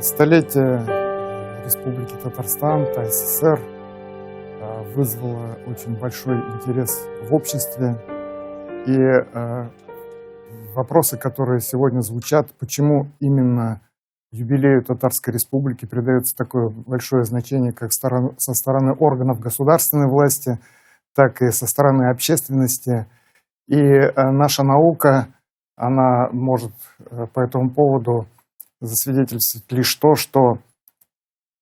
Столетие Республики Татарстан, ТАССР вызвало очень большой интерес в обществе. И вопросы, которые сегодня звучат, почему именно юбилею Татарской Республики придается такое большое значение как со стороны органов государственной власти, так и со стороны общественности. И наша наука, она может по этому поводу засвидетельствовать лишь то, что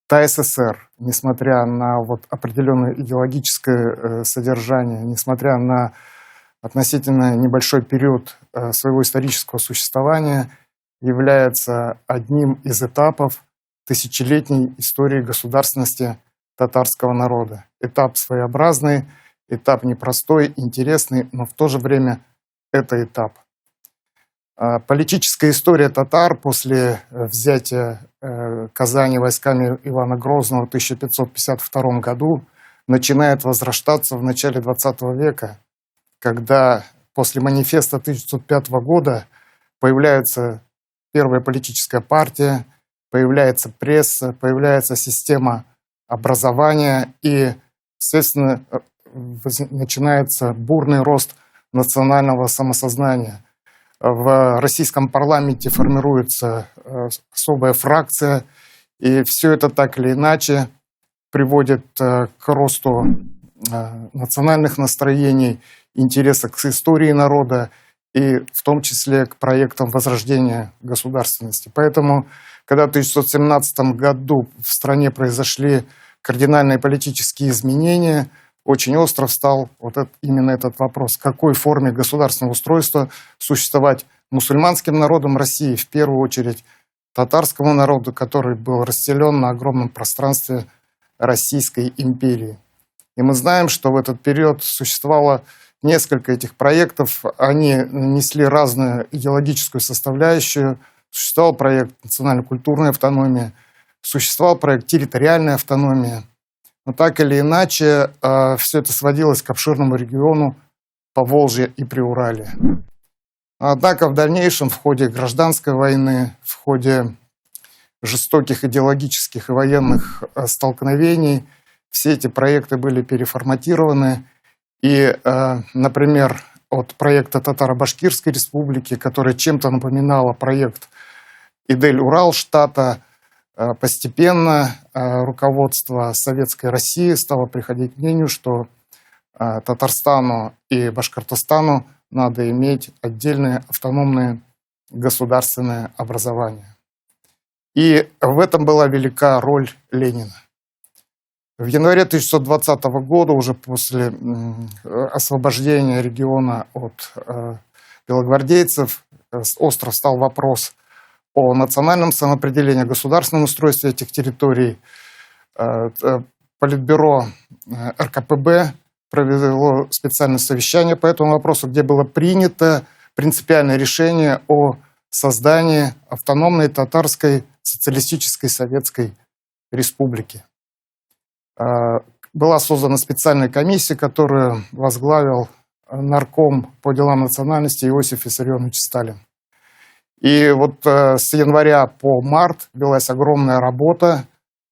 ТАССР, несмотря на определенное идеологическое содержание, несмотря на относительно небольшой период своего исторического существования, является одним из этапов тысячелетней истории государственности татарского народа. Этап своеобразный, этап непростой, интересный, но в то же время это этап. Политическая история татар после взятия Казани войсками Ивана Грозного в 1552 году начинает возрождаться в начале XX века, когда после манифеста 1905 года появляется первая политическая партия, появляется пресса, появляется система образования и, естественно, начинается бурный рост национального самосознания. В российском парламенте формируется особая фракция, и все это так или иначе приводит к росту национальных настроений, интереса к истории народа и в том числе к проектам возрождения государственности. Поэтому, когда в 1917 году в стране произошли кардинальные политические изменения, очень остро встал именно этот вопрос, в какой форме государственного устройства существовать мусульманским народом России, в первую очередь татарскому народу, который был расселен на огромном пространстве Российской империи. И мы знаем, что в этот период существовало несколько этих проектов, они несли разную идеологическую составляющую. Существовал проект национально-культурной автономии, существовал проект территориальной автономии. Но так или иначе, все это сводилось к обширному региону Поволжья и Приуралья. Однако в дальнейшем, в ходе гражданской войны, в ходе жестоких идеологических и военных столкновений, все эти проекты были переформатированы. И, например, от проекта Татаро-Башкирской республики, который чем-то напоминал проект Идель-Урал-штата, постепенно руководство Советской России стало приходить к мнению, что Татарстану и Башкортостану надо иметь отдельное автономное государственное образование. И в этом была велика роль Ленина. В январе 1920 года, уже после освобождения региона от белогвардейцев, остро встал вопрос о национальном самоопределении, о государственном устройстве этих территорий. Политбюро РКПБ провело специальное совещание по этому вопросу, где было принято принципиальное решение о создании автономной татарской социалистической советской республики. Была создана специальная комиссия, которую возглавил нарком по делам национальности Иосиф Виссарионович Сталин. И с января по март велась огромная работа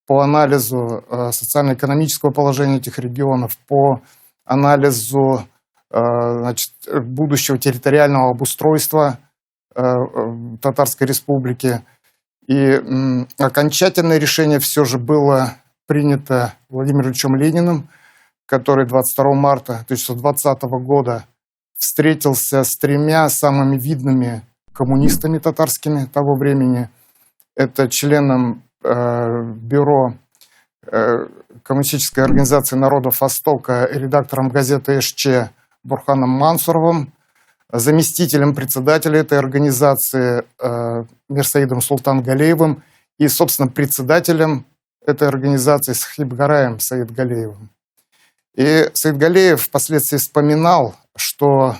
по анализу социально-экономического положения этих регионов, по анализу будущего территориального обустройства Татарской Республики. И окончательное решение все же было принято Владимиром Ильичем Лениным, который 22 марта 1920 года встретился с тремя самыми видными коммунистами татарскими того времени. Это членом бюро Коммунистической организации народов Востока и редактором газеты ШЧ Бурханом Мансуровым, заместителем председателя этой организации Мирсаидом Султангалеевым и, собственно, председателем этой организации Сахибгараем Саидгалеевым. И Саидгалеев впоследствии вспоминал, что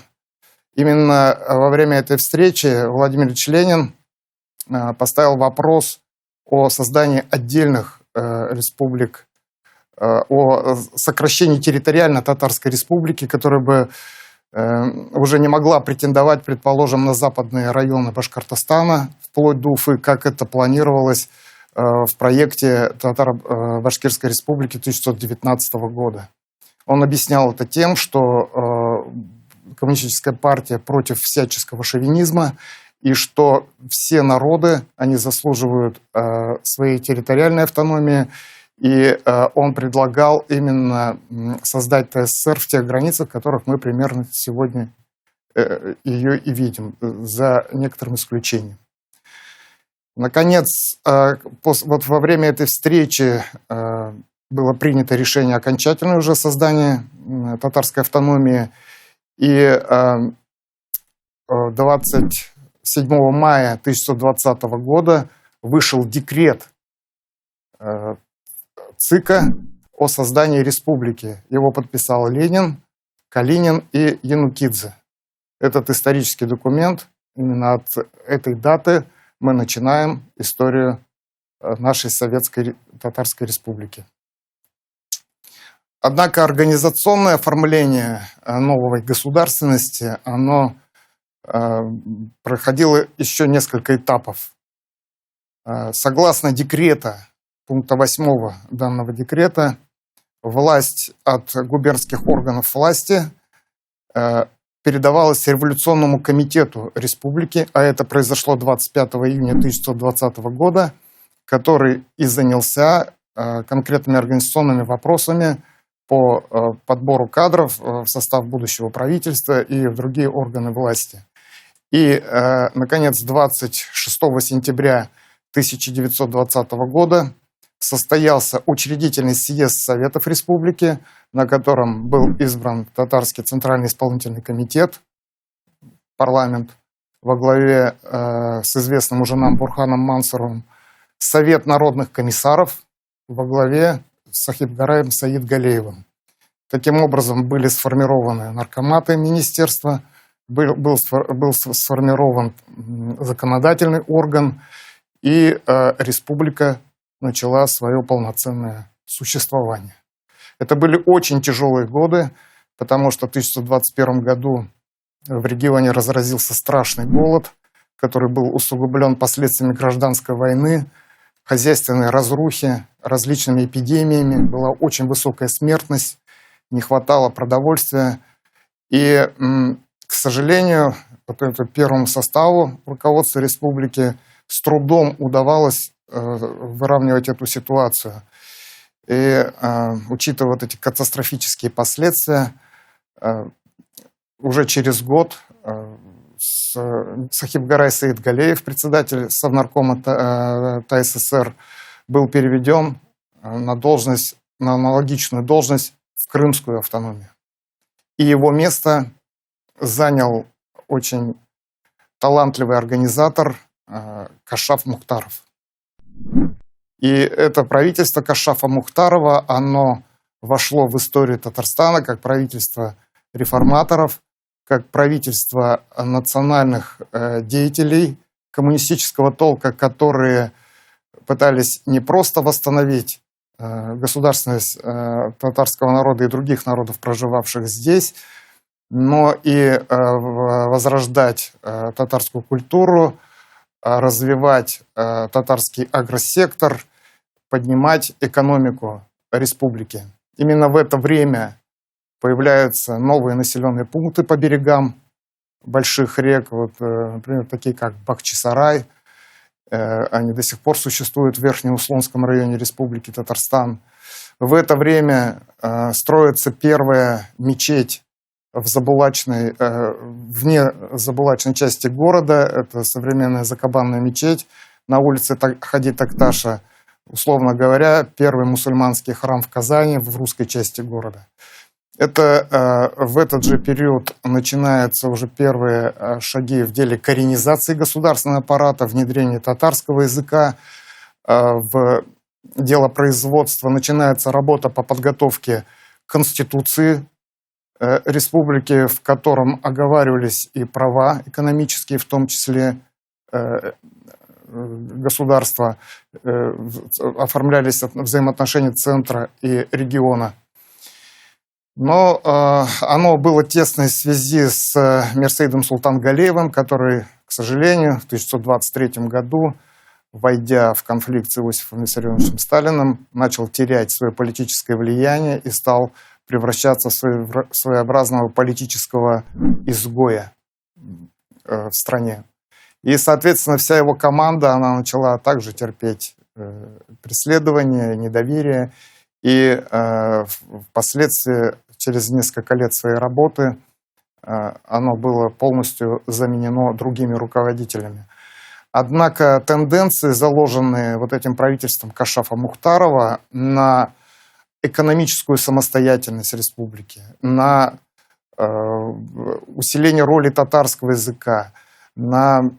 именно во время этой встречи Владимир Ильич Ленин поставил вопрос о создании отдельных республик, о сокращении территориально-татарской республики, которая бы уже не могла претендовать, предположим, на западные районы Башкортостана, вплоть до Уфы, как это планировалось в проекте Татаро-Башкирской республики 1919 года. Он объяснял это тем, что коммунистическая партия против всяческого шовинизма, и что все народы, они заслуживают своей территориальной автономии, и он предлагал именно создать ТССР в тех границах, в которых мы примерно сегодня ее и видим, за некоторым исключением. Наконец, вот во время этой встречи было принято решение окончательное уже создание татарской автономии, и 27 мая 1920 года вышел декрет ЦИКа о создании республики. Его подписал Ленин, Калинин и Янукидзе. Этот исторический документ, именно от этой даты мы начинаем историю нашей Советской Татарской Республики. Однако организационное оформление новой государственности, оно проходило еще несколько этапов. Согласно декрета, пункта 8 данного декрета, власть от губернских органов власти передавалась Революционному комитету республики, а это произошло 25 июня 1920 года, который и занялся конкретными организационными вопросами по подбору кадров в состав будущего правительства и в другие органы власти. И, наконец, 26 сентября 1920 года состоялся учредительный съезд Советов Республики, на котором был избран Татарский Центральный исполнительный комитет, парламент, во главе с известным уже нам Бурханом Мансуровым, Совет народных комиссаров во главе с Сахибгараем Саидгалеевым. Таким образом, были сформированы наркоматы министерства, был сформирован законодательный орган, и республика начала свое полноценное существование. Это были очень тяжелые годы, потому что в 1921 году в регионе разразился страшный голод, который был усугублен последствиями гражданской войны, хозяйственной разрухи, различными эпидемиями, была очень высокая смертность, не хватало продовольствия. И, к сожалению, вот этому первому составу руководства республики с трудом удавалось выравнивать эту ситуацию. И, учитывая вот эти катастрофические последствия, уже через год Сахибгарай Саидгалеев, председатель Совнаркома ТССР, был переведен на должность, на аналогичную должность в Крымскую автономию. И его место занял очень талантливый организатор Кашаф Мухтаров. И это правительство Кашафа Мухтарова, оно вошло в историю Татарстана как правительство реформаторов, как правительство национальных деятелей коммунистического толка, которые пытались не просто восстановить государственность татарского народа и других народов, проживавших здесь, но и возрождать татарскую культуру, развивать татарский агросектор, поднимать экономику республики. Именно в это время появляются новые населенные пункты по берегам больших рек, вот, например, такие как Бахчисарай. Они до сих пор существуют в Верхнеуслонском районе Республики Татарстан. В это время строится первая мечеть в Забулачной, вне Забулачной части города. Это современная закабанная мечеть на улице Хади Такташа. Условно говоря, первый мусульманский храм в Казани, в русской части города. Это в этот же период начинаются уже первые шаги в деле коренизации государственного аппарата, внедрения татарского языка в дело производства. Начинается работа по подготовке Конституции республики, в котором оговаривались и права экономические, в том числе государства, оформлялись взаимоотношения центра и региона. Но оно было в тесной связи с Мирсаидом Султангалеевым, который, к сожалению, в 1923 году войдя в конфликт с Иосифом Виссарионовичем Сталиным, начал терять свое политическое влияние и стал превращаться в своеобразного политического изгоя в стране. И, соответственно, вся его команда, она начала также терпеть преследование, недоверие. И впоследствии, через несколько лет своей работы, оно было полностью заменено другими руководителями. Однако тенденции, заложенные вот этим правительством Кашафа Мухтарова на экономическую самостоятельность республики, на усиление роли татарского языка, на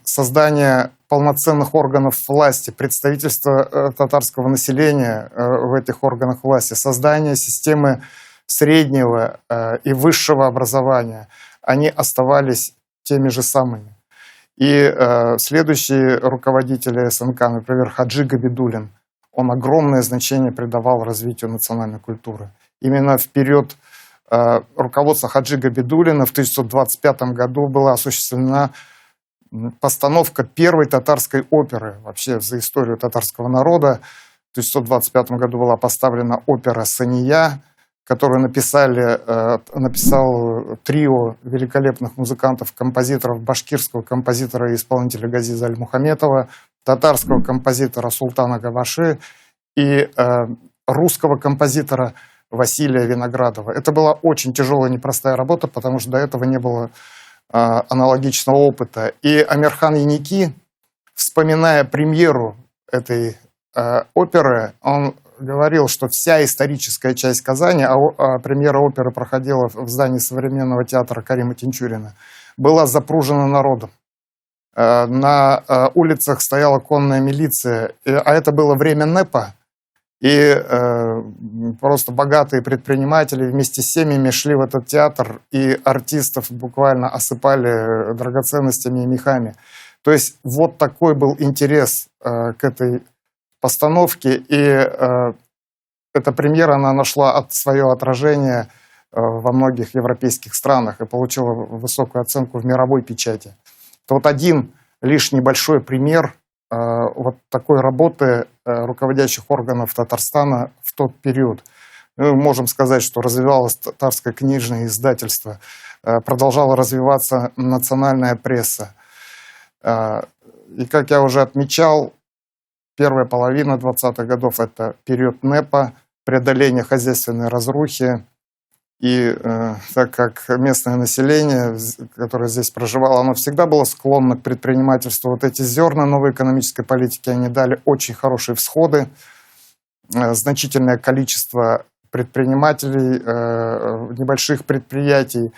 создание полноценных органов власти, представительства татарского населения в этих органах власти, создание системы среднего и высшего образования, они оставались теми же самыми. И следующие руководители СНК, например, Хаджи Габидуллин, он огромное значение придавал развитию национальной культуры. Именно в период руководства Хаджи Габидуллина в 1925 году была осуществлена постановка первой татарской оперы вообще за историю татарского народа. В 1925 году была поставлена опера «Сания», которую написал трио великолепных музыкантов, композиторов, башкирского композитора и исполнителя Газиза Аль-Мухаметова, татарского композитора Султана Гаваши и русского композитора Василия Виноградова. Это была очень тяжелая, непростая работа, потому что до этого не было аналогичного опыта. И Амирхан Яники, вспоминая премьеру этой оперы, он говорил, что вся историческая часть Казани, премьера оперы проходила в здании современного театра Карима Тинчурина, была запружена народом. На улицах стояла конная милиция, а это было время НЭПа, и просто богатые предприниматели вместе с семьями шли в этот театр, и артистов буквально осыпали драгоценностями и мехами. То есть вот такой был интерес к этой постановке, и эта премьера, она нашла свое отражение во многих европейских странах и получила высокую оценку в мировой печати. Это вот один лишь небольшой пример вот такой работы руководящих органов Татарстана в тот период. Мы можем сказать, что развивалось татарское книжное издательство, продолжала развиваться национальная пресса. И, как я уже отмечал, первая половина 20-х годов – это период НЭПа, преодоление хозяйственной разрухи. И так как местное население, которое здесь проживало, оно всегда было склонно к предпринимательству, вот эти зерна новой экономической политики, они дали очень хорошие всходы. Значительное количество предпринимателей, небольших предприятий.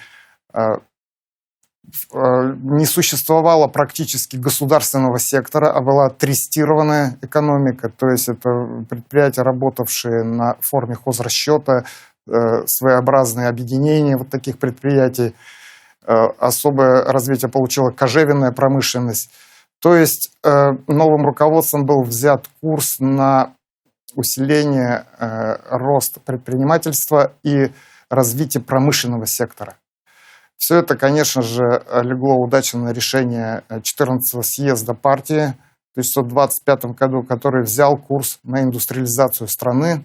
Не существовало практически государственного сектора, а была трестированная экономика, то есть это предприятия, работавшие на форме хозрасчета, своеобразные объединения вот таких предприятий. Особое развитие получила кожевенная промышленность. То есть новым руководством был взят курс на усиление роста предпринимательства и развитие промышленного сектора. Все это, конечно же, легло удачно на решение 14-го съезда партии в 1925 году, который взял курс на индустриализацию страны,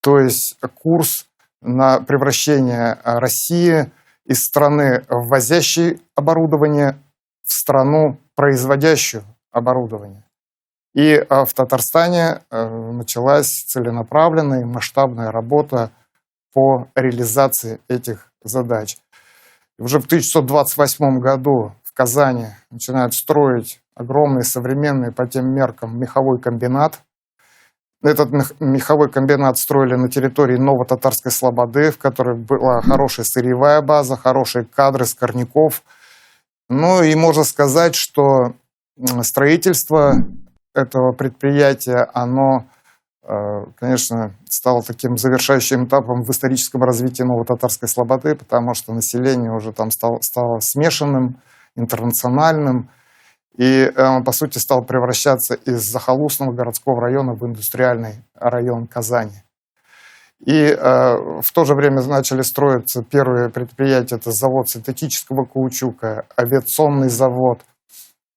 то есть курс на превращение России из страны, ввозящей оборудование, в страну, производящую оборудование. И в Татарстане началась целенаправленная и масштабная работа по реализации этих задач. И уже в 1928 году в Казани начинают строить огромный, современный по тем меркам меховой комбинат. Этот меховой комбинат строили на территории Новотатарской Слободы, в которой была хорошая сырьевая база, хорошие кадры, скорняков. Ну и можно сказать, что строительство этого предприятия, оно, конечно, стало таким завершающим этапом в историческом развитии Новотатарской Слободы, потому что население уже там стало смешанным, интернациональным. И он, по сути, стал превращаться из захолустного городского района в индустриальный район Казани. И в то же время начали строиться первые предприятия. Это завод синтетического каучука, авиационный завод.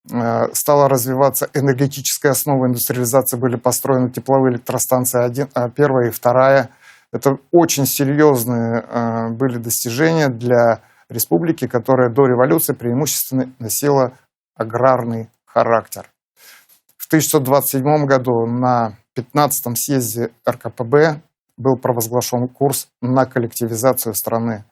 стала развиваться энергетическая основа индустриализации, были построены тепловые электростанции первая и вторая. Это очень серьезные были достижения для республики, которая до революции преимущественно носила аграрный характер. В 1927 году на 15-м съезде РКПБ был провозглашен курс на коллективизацию страны.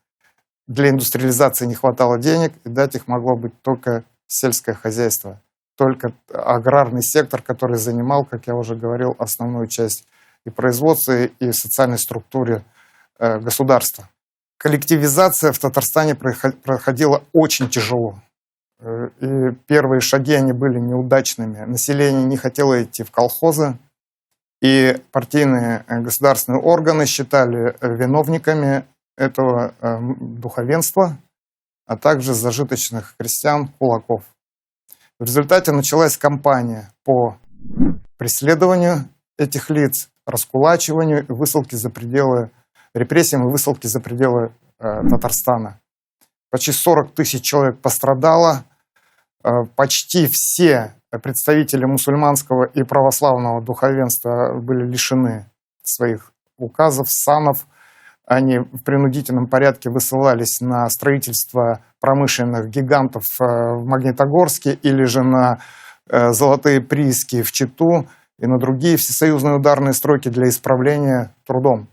Для индустриализации не хватало денег, и дать их могло быть только сельское хозяйство, только аграрный сектор, который занимал, как я уже говорил, основную часть и производства, и социальной структуре государства. Коллективизация в Татарстане проходила очень тяжело. И первые шаги они были неудачными. Население не хотело идти в колхозы, и партийные государственные органы считали виновниками этого духовенства, а также зажиточных крестьян, кулаков. В результате началась кампания по преследованию этих лиц, раскулачиванию и высылке за пределы, репрессиям и высылке за пределы Татарстана. Почти 40 тысяч человек пострадало, почти все представители мусульманского и православного духовенства были лишены своих указов, санов. Они в принудительном порядке высылались на строительство промышленных гигантов в Магнитогорске или же на золотые прииски в Читу и на другие всесоюзные ударные стройки для исправления трудом.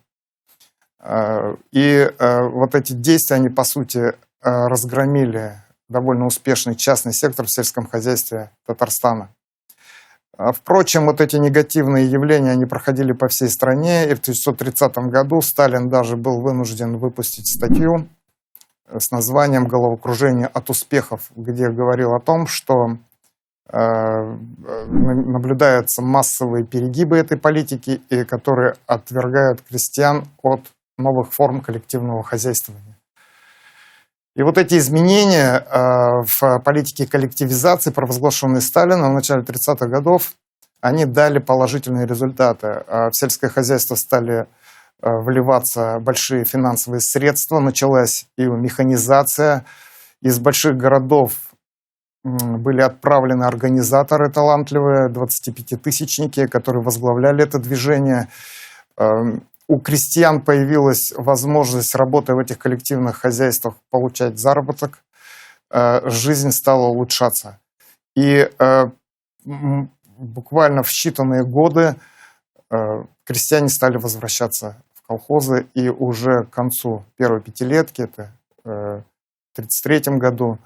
И вот эти действия, они, по сути, разгромили довольно успешный частный сектор в сельском хозяйстве Татарстана. Впрочем, вот эти негативные явления, они проходили по всей стране, и в 1930 году Сталин даже был вынужден выпустить статью с названием «Головокружение от успехов», где говорил о том, что наблюдаются массовые перегибы этой политики, и которые отвергают крестьян от новых форм коллективного хозяйствования. И вот эти изменения в политике коллективизации, провозглашенные Сталином в начале 30-х годов, они дали положительные результаты. В сельское хозяйство стали вливаться большие финансовые средства, началась и механизация. Из больших городов были отправлены организаторы талантливые, 25-тысячники, которые возглавляли это движение. У крестьян появилась возможность, работая в этих коллективных хозяйствах, получать заработок. Жизнь стала улучшаться. И буквально в считанные годы крестьяне стали возвращаться в колхозы. И уже к концу первой пятилетки, это в 1933 году,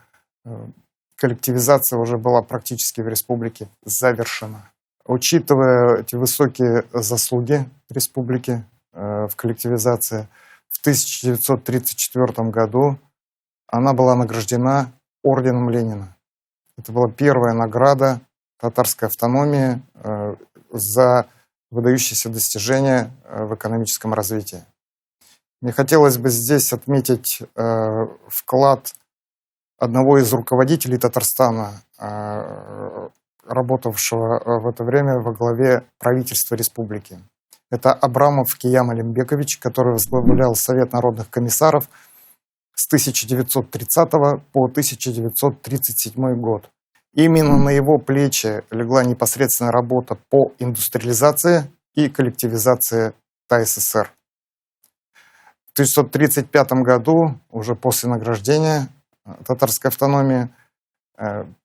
коллективизация уже была практически в республике завершена. Учитывая эти высокие заслуги республики в коллективизации, в 1934 году она была награждена орденом Ленина. Это была первая награда татарской автономии за выдающиеся достижения в экономическом развитии. Мне хотелось бы здесь отметить вклад одного из руководителей Татарстана, работавшего в это время во главе правительства республики. Это Абрамов Киям Алимбекович, который возглавлял Совет народных комиссаров с 1930 по 1937 год. Именно на его плечи легла непосредственная работа по индустриализации и коллективизации ТАССР. В 1935 году, уже после награждения татарской автономии,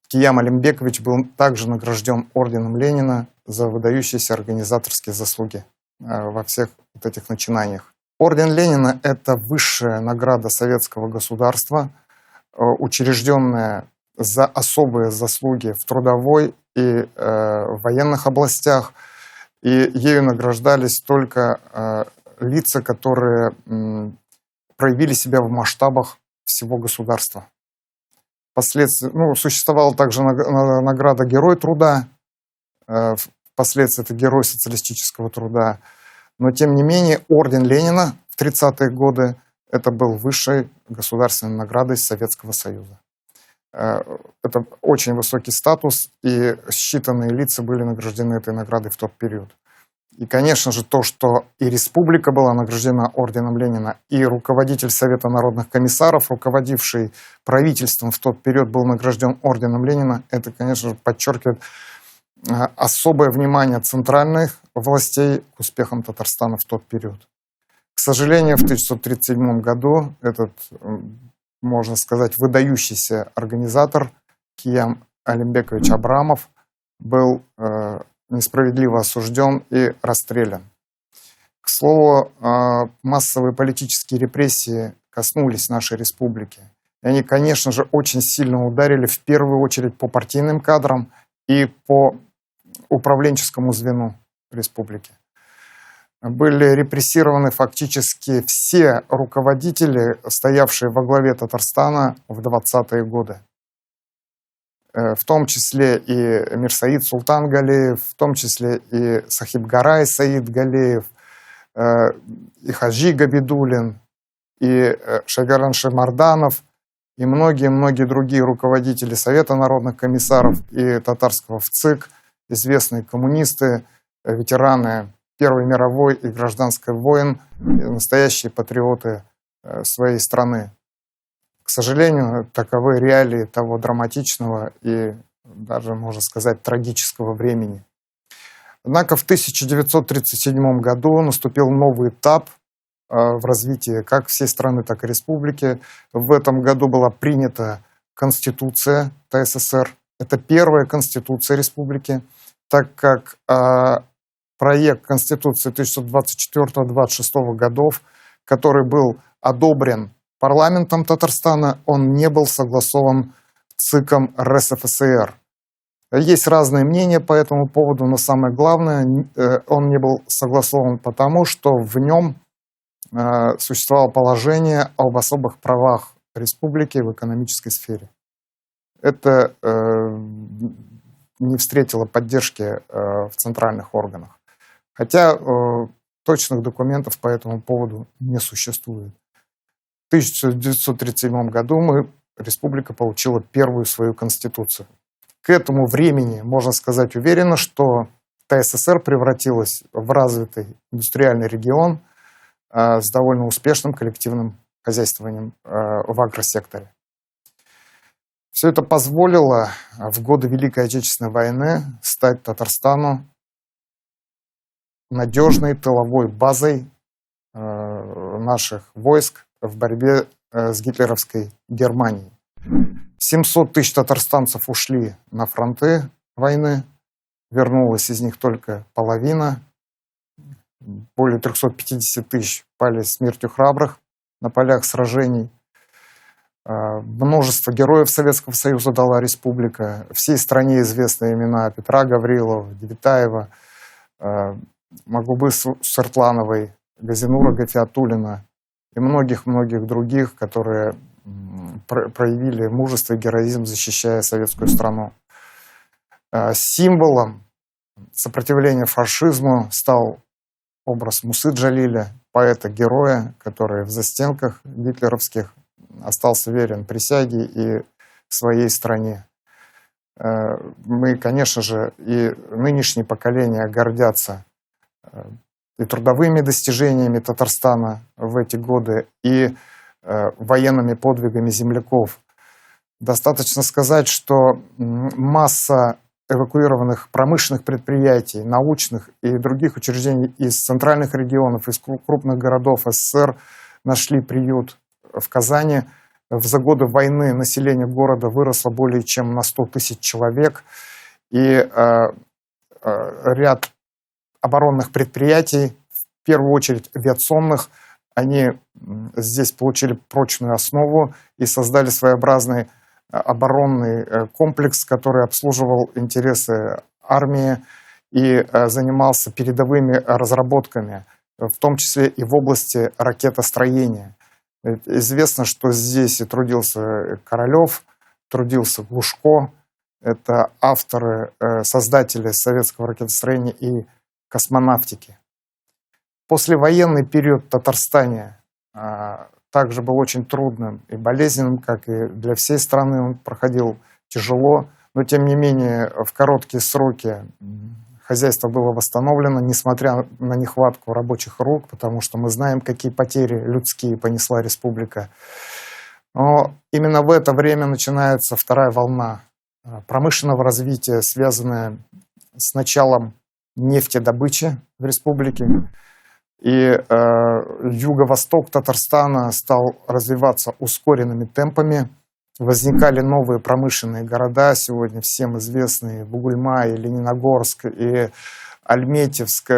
Киям Алимбекович был также награжден орденом Ленина за выдающиеся организаторские заслуги во всех вот этих начинаниях. Орден Ленина – это высшая награда советского государства, учрежденная за особые заслуги в трудовой и военных областях. И ею награждались только лица, которые проявили себя в масштабах всего государства. Впоследствии существовала также награда Герой труда, впоследствии это Герой социалистического труда. Но, тем не менее, орден Ленина в 30-е годы это был высшей государственной наградой Советского Союза. Это очень высокий статус, и считанные лица были награждены этой наградой в тот период. И, конечно же, то, что и республика была награждена орденом Ленина, и руководитель Совета народных комиссаров, руководивший правительством в тот период, был награжден орденом Ленина, это, конечно же, подчеркивает особое внимание центральных властей к успехам Татарстана в тот период. К сожалению, в 1937 году этот, можно сказать, выдающийся организатор Киям Алимбекович Абрамов был несправедливо осужден и расстрелян. К слову, массовые политические репрессии коснулись нашей республики. И они, конечно же, очень сильно ударили в первую очередь по партийным кадрам и по управленческому звену республики. Были репрессированы фактически все руководители, стоявшие во главе Татарстана в 20-е годы. В том числе и Мирсаид Султан Галеев, в том числе и Сахибгарай Саид Галеев, и Хаджи Габидуллин, и Шагаран Шемарданов, и многие-многие другие руководители Совета народных комиссаров и татарского ВЦИК, известные коммунисты, ветераны Первой мировой и гражданской войн, настоящие патриоты своей страны. К сожалению, таковы реалии того драматичного и даже, можно сказать, трагического времени. Однако в 1937 году наступил новый этап в развитии как всей страны, так и республики. В этом году была принята Конституция ТССР. Это первая Конституция республики, так как проект Конституции 1924-26 годов, который был одобрен парламентом Татарстана, он не был согласован ЦИКом РСФСР. Есть разные мнения по этому поводу, но самое главное, он не был согласован потому, что в нем существовало положение об особых правах республики в экономической сфере. Это не встретило поддержки в центральных органах. Хотя точных документов по этому поводу не существует. В 1937 году республика получила первую свою конституцию. К этому времени, можно сказать уверенно, что ТССР превратилась в развитый индустриальный регион с довольно успешным коллективным хозяйствованием в агросекторе. Все это позволило в годы Великой Отечественной войны стать Татарстану надежной тыловой базой наших войск в борьбе с гитлеровской Германией. 700 тысяч татарстанцев ушли на фронты войны, вернулась из них только половина. Более 350 тысяч пали смертью храбрых на полях сражений. Множество героев Советского Союза дала республика. Всей стране известны имена Петра Гаврилова, Девятаева, Магубы Сыртлановой, Газинура Гафиатуллина и многих-многих других, которые проявили мужество и героизм, защищая советскую страну. Символом сопротивления фашизму стал образ Мусы Джалиля, поэта-героя, который в застенках гитлеровских остался верен присяге и своей стране. Мы, конечно же, и нынешние поколения гордятся и трудовыми достижениями Татарстана в эти годы, и военными подвигами земляков. Достаточно сказать, что масса эвакуированных промышленных предприятий, научных и других учреждений из центральных регионов, из крупных городов СССР нашли приют в Казани. За годы войны население города выросло более чем на 100 тысяч человек, и ряд оборонных предприятий, в первую очередь авиационных, они здесь получили прочную основу и создали своеобразный оборонный комплекс, который обслуживал интересы армии и занимался передовыми разработками, в том числе и в области ракетостроения. Известно, что здесь и трудился Королев, трудился Глушко. Это авторы, создатели советского ракетостроения и космонавтики. Послевоенный период в Татарстане также был очень трудным и болезненным, как и для всей страны. Он проходил тяжело, но тем не менее в короткие сроки хозяйство было восстановлено, несмотря на нехватку рабочих рук, потому что мы знаем, какие потери людские понесла республика. Но именно в это время начинается вторая волна промышленного развития, связанная с началом нефтедобычи в республике. И юго-восток Татарстана стал развиваться ускоренными темпами. Возникали новые промышленные города, сегодня всем известные Бугульма и Лениногорск, и Альметьевск.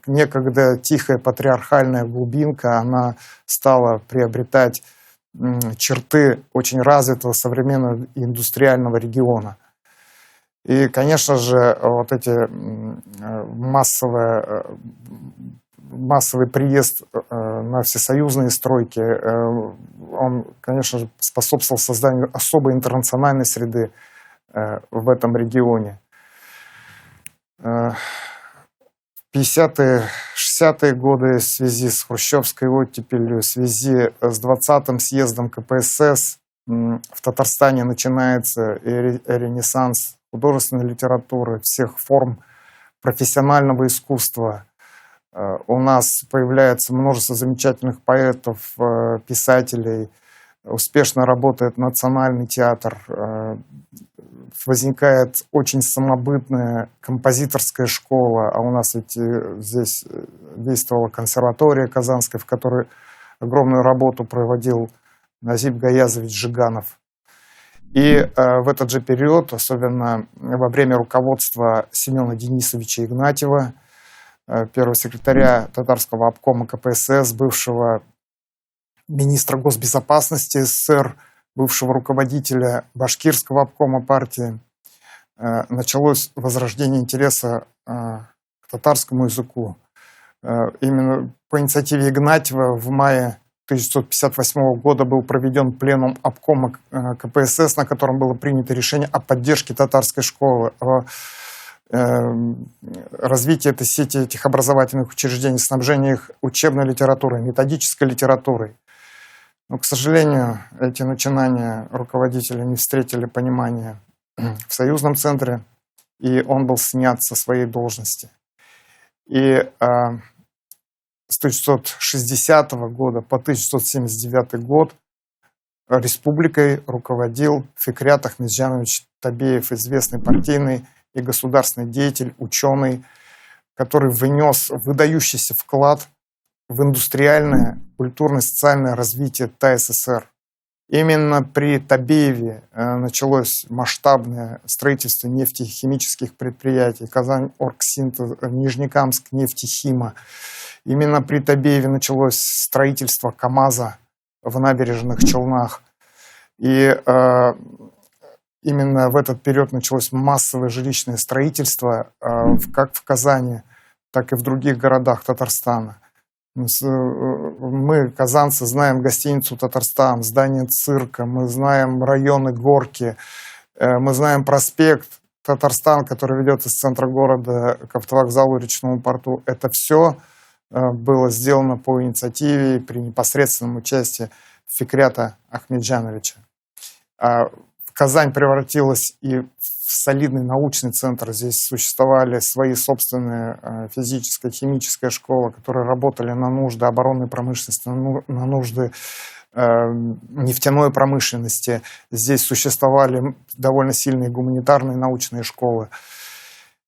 Некогда тихая патриархальная глубинка, она стала приобретать черты очень развитого современного индустриального региона. И, конечно же, вот эти массовый приезд на всесоюзные стройки, он, конечно же, способствовал созданию особой интернациональной среды в этом регионе. В 50-е, 60-е годы в связи с хрущевской оттепелью, в связи с 20-м съездом КПСС в Татарстане начинается ренессанс художественной литературы, всех форм профессионального искусства. У нас появляется множество замечательных поэтов, писателей, успешно работает национальный театр, возникает очень самобытная композиторская школа, а у нас ведь здесь действовала консерватория Казанская, в которой огромную работу проводил Назип Гаязович Жиганов. И в этот же период, особенно во время руководства Семена Денисовича Игнатьева, первого секретаря Татарского обкома КПСС, бывшего министра госбезопасности СССР, бывшего руководителя Башкирского обкома партии, началось возрождение интереса к татарскому языку. Именно по инициативе Игнатьева в мае 1958 года был проведен пленум обкома КПСС, на котором было принято решение о поддержке татарской школы, о развитии этой сети, этих образовательных учреждений, снабжении их учебной литературой, методической литературой. Но, к сожалению, эти начинания руководители не встретили понимания в союзном центре, и он был снят со своей должности. И с 1960 года по 1979 год республикой руководил Фикрят Ахметжанович Табеев, известный партийный и государственный деятель, ученый, который внес выдающийся вклад в индустриальное, культурное, социальное развитие ТАССР. Именно при Табееве началось масштабное строительство нефтехимических предприятий, Казань-Оргсинтез, Нижнекамск, нефтехима. Именно при Табееве началось строительство КАМАЗа в набережных Челнах. И именно в этот период началось массовое жилищное строительство как в Казани, так и в других городах Татарстана. Мы, казанцы, знаем гостиницу «Татарстан», здание цирка, мы знаем районы Горки, мы знаем проспект Татарстан, который ведет из центра города к автовокзалу и речному порту. Это все было сделано по инициативе и при непосредственном участии Фикрята Ахметжановича. Казань превратилась и в солидный научный центр. Здесь существовали свои собственные физическая, химическая школа, которые работали на нужды оборонной промышленности, на нужды нефтяной промышленности. Здесь существовали довольно сильные гуманитарные научные школы.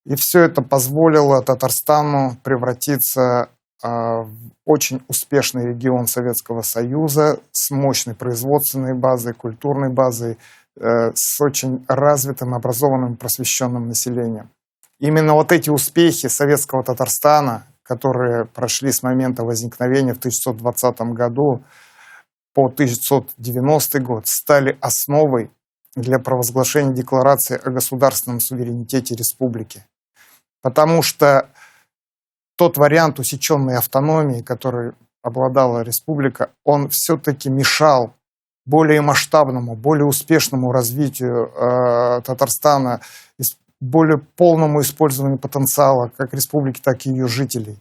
И все это позволило Татарстану превратиться в очень успешный регион Советского Союза с мощной производственной базой, культурной базой, с очень развитым, образованным, просвещенным населением. Именно вот эти успехи советского Татарстана, которые прошли с момента возникновения в 1920 году по 1990 год, стали основой для провозглашения Декларации о государственном суверенитете республики. Потому что тот вариант усеченной автономии, который обладала республика, он все-таки мешал более масштабному, более успешному развитию Татарстана, более полному использованию потенциала как республики, так и ее жителей.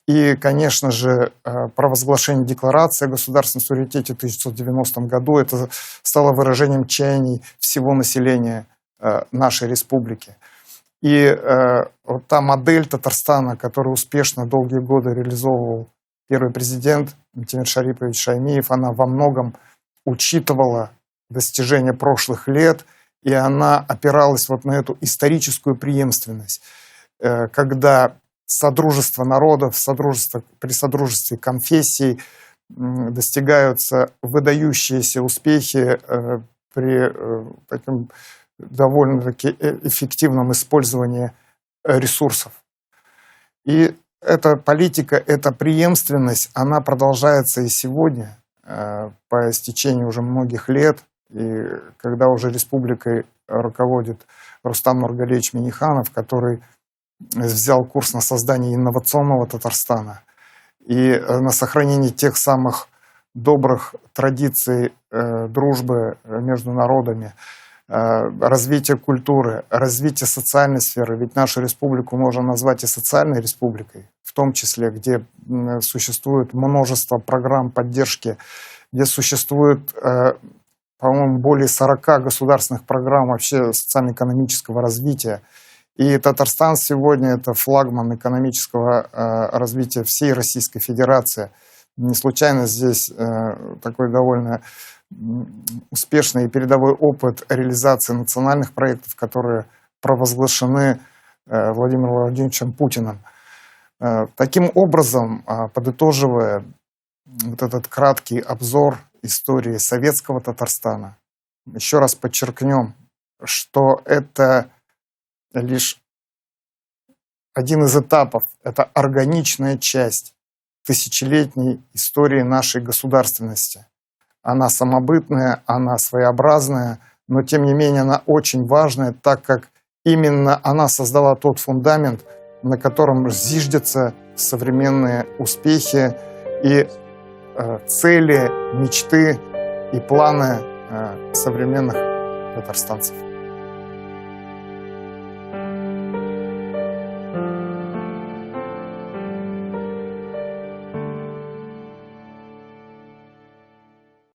И, конечно же, провозглашение Декларации о государственном суверенитете в 1990 году это стало выражением чаяний всего населения нашей республики. И вот та модель Татарстана, которую успешно долгие годы реализовывал первый президент Тимир Шарипович Шаймиев, она во многом учитывала достижения прошлых лет, и она опиралась вот на эту историческую преемственность, когда содружество народов, при содружестве конфессий достигаются выдающиеся успехи при таком довольно-таки эффективном использовании ресурсов. И эта политика, эта преемственность, она продолжается и сегодня, по истечении уже многих лет, и когда уже республикой руководит Рустам Нургалиевич Минниханов, который взял курс на создание инновационного Татарстана и на сохранение тех самых добрых традиций дружбы между народами, развитие культуры, развитие социальной сферы. Ведь нашу республику можно назвать и социальной республикой, в том числе, где существует множество программ поддержки, где существует, по-моему, более 40 государственных программ вообще социально-экономического развития. И Татарстан сегодня это флагман экономического развития всей Российской Федерации. Не случайно здесь такой довольно успешный и передовой опыт реализации национальных проектов, которые провозглашены Владимиром Владимировичем Путиным. Таким образом, подытоживая вот этот краткий обзор истории советского Татарстана, еще раз подчеркнем, что это лишь один из этапов, это органичная часть тысячелетней истории нашей государственности. Она самобытная, она своеобразная, но тем не менее она очень важная, так как именно она создала тот фундамент, на котором зиждятся современные успехи и цели, мечты и планы современных татарстанцев.